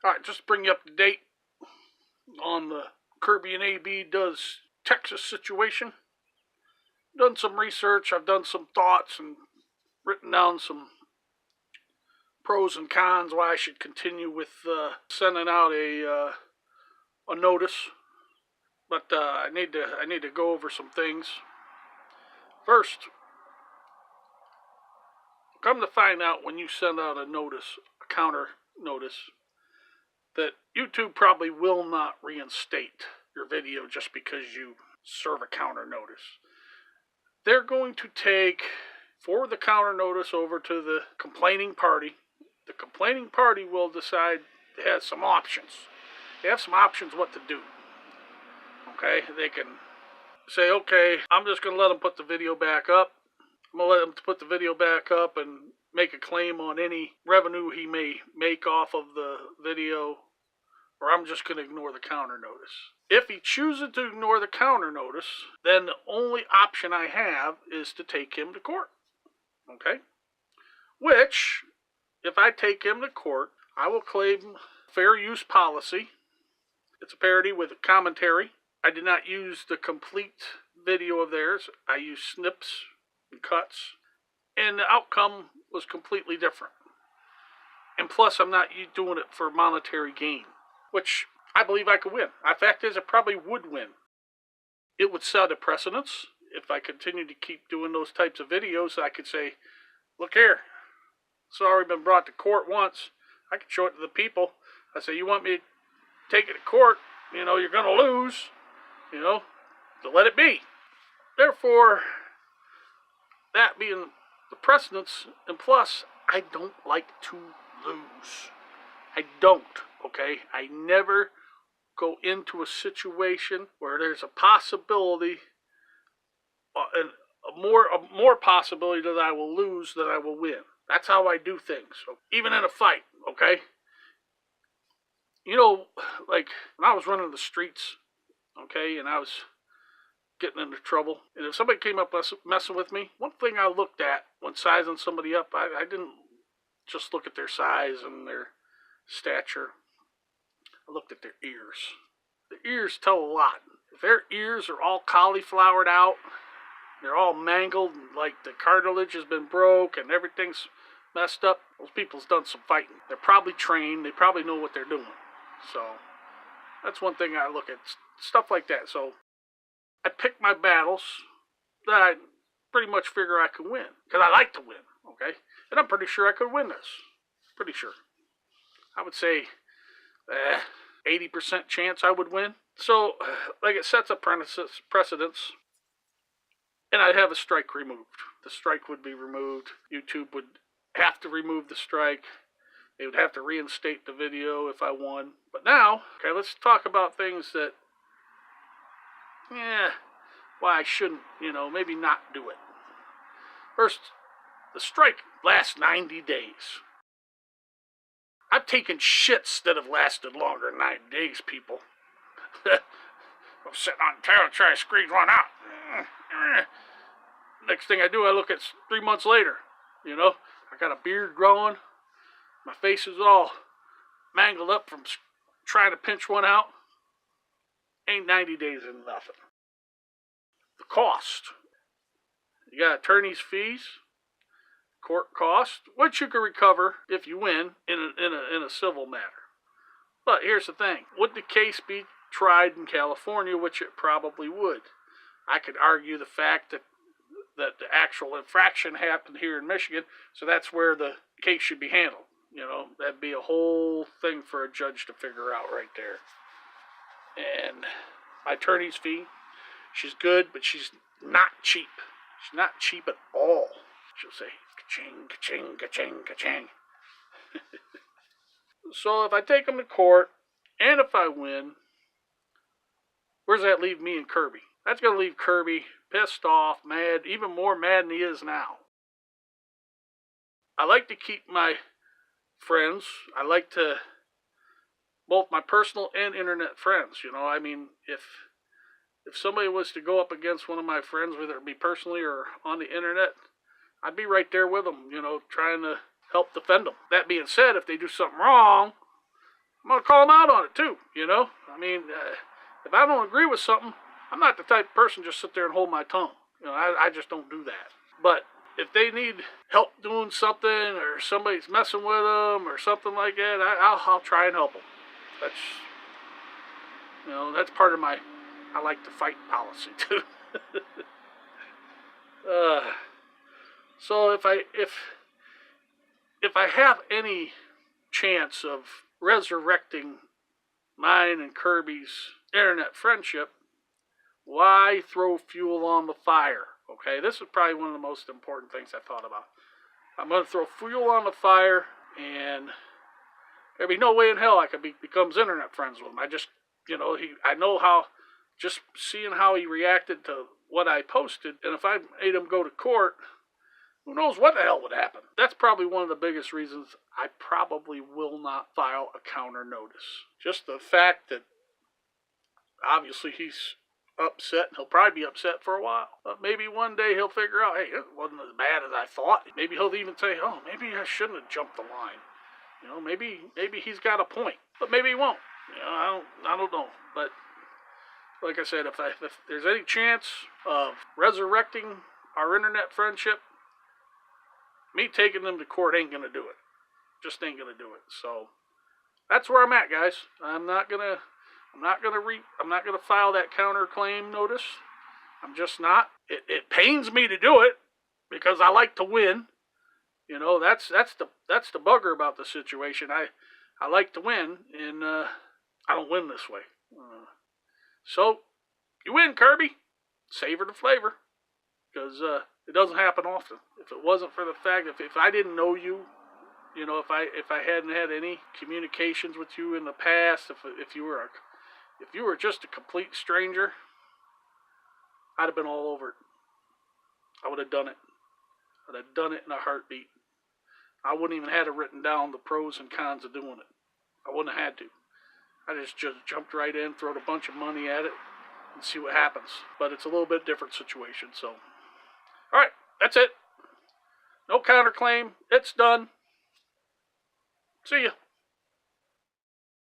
Alright, just to bring you up to date on the Kirby and AB does Texas situation. Done some research, I've done some thoughts and written down some pros and cons why I should continue with sending out a notice. But I need to go over some things. First, come to find out when you send out a notice, a counter notice, that YouTube probably will not reinstate your video just because you serve a counter notice. They're going to forward the counter notice over to the complaining party. The complaining party will decide, it has some options. They have some options what to do. Okay, they can say, okay, I'm just going to let them put the video back up. I'm going to let him put the video back up and make a claim on any revenue he may make off of the video, or I'm just going to ignore the counter notice. If he chooses to ignore the counter notice, then the only option I have is to take him to court. Okay? Which, if I take him to court, I will claim fair use policy. It's a parody with a commentary. I did not use the complete video of theirs. I used snips and cuts, and the outcome was completely different. And plus, I'm not doing it for monetary gain, which I believe I could win. The fact is, I probably would win. It would set a precedence. If I continue to keep doing those types of videos, I could say, look here, it's already been brought to court once. I can show it to the people. I say, you want me to take it to court? You're going to lose. So let it be. Therefore, that being the precedence, and plus, I don't like to lose. I don't, okay? I never go into a situation where there's a possibility, a more possibility that I will lose than I will win. That's how I do things. So even in a fight, okay? Like when I was running the streets, okay, and I was getting into trouble, and if somebody came up messing with me, one thing I looked at when sizing somebody up, I didn't just look at their size and their stature. I looked at their ears. The ears tell a lot. If their ears are all cauliflowered out, they're all mangled, and like the cartilage has been broke and everything's messed up, those people's done some fighting. They're probably trained. They probably know what they're doing. So that's one thing I look at. Stuff like that. So I pick my battles that I pretty much figure I can win. Because I like to win, okay? And I'm pretty sure I could win this. Pretty sure. I would say 80% chance I would win. So, like, it sets a precedence. And I'd have a strike removed. The strike would be removed. YouTube would have to remove the strike. They would have to reinstate the video if I won. But now, okay, let's talk about things that, why I shouldn't, maybe not do it. First, the strike lasts 90 days. I've taken shits that have lasted longer than 90 days, people. I'm sitting on the tail trying to squeeze one out. Next thing I do, I look at 3 months later. I got a beard growing. My face is all mangled up from trying to pinch one out. Ain't 90 days in nothing. The cost. You got attorney's fees, court costs, which you can recover if you win in a civil matter. But here's the thing. Would the case be tried in California, which it probably would? I could argue the fact that the actual infraction happened here in Michigan, so that's where the case should be handled. That'd be a whole thing for a judge to figure out right there. And my attorney's fee, she's good, but she's not cheap. She's not cheap at all. She'll say, ka-ching, ka-ching, ka-ching, ka-ching. So if I take him to court, and if I win, where does that leave me and Kirby? That's going to leave Kirby pissed off, mad, even more mad than he is now. I like to keep my friends. I like to, both my personal and internet friends. If somebody was to go up against one of my friends, whether it be personally or on the internet, I'd be right there with them, trying to help defend them. That being said, if they do something wrong, I'm going to call them out on it too, you know? I mean, if I don't agree with something, I'm not the type of person just sit there and hold my tongue. You know, I just don't do that. But if they need help doing something or somebody's messing with them or something like that, I'll try and help them. That's, you know, that's part of my I like to fight policy too. So if I have any chance of resurrecting mine and Kirby's internet friendship, why throw fuel on the fire? Okay, this is probably one of the most important things I thought about. I'm going to throw fuel on the fire, and there'd be no way in hell I could becomes internet friends with him. I just, you know, I know how, just seeing how he reacted to what I posted, and if I made him go to court, who knows what the hell would happen. That's probably one of the biggest reasons I probably will not file a counter notice. Just the fact that obviously he's upset, and he'll probably be upset for a while. But maybe one day he'll figure out, hey, it wasn't as bad as I thought. Maybe he'll even say, oh, maybe I shouldn't have jumped the line. You know, maybe he's got a point. But maybe he won't. You know, I don't know. But like I said, if there's any chance of resurrecting our internet friendship, me taking them to court ain't gonna do it. Just ain't gonna do it. So that's where I'm at, guys. I'm not gonna file that counterclaim notice. I'm just not. It pains me to do it because I like to win. You know, that's the bugger about the situation. I like to win, and I don't win this way. So you win, Kirby. Savor the flavor, because it doesn't happen often. If it wasn't for the fact if I didn't know you, you know, if I hadn't had any communications with you in the past, if you were just a complete stranger, I'd have been all over it. I would have done it. I'd have done it in a heartbeat. I wouldn't even have written down the pros and cons of doing it. I wouldn't have had to. I just jumped right in, throwed a bunch of money at it, and see what happens. But it's a little bit different situation, so. Alright, that's it. No counterclaim. It's done. See ya.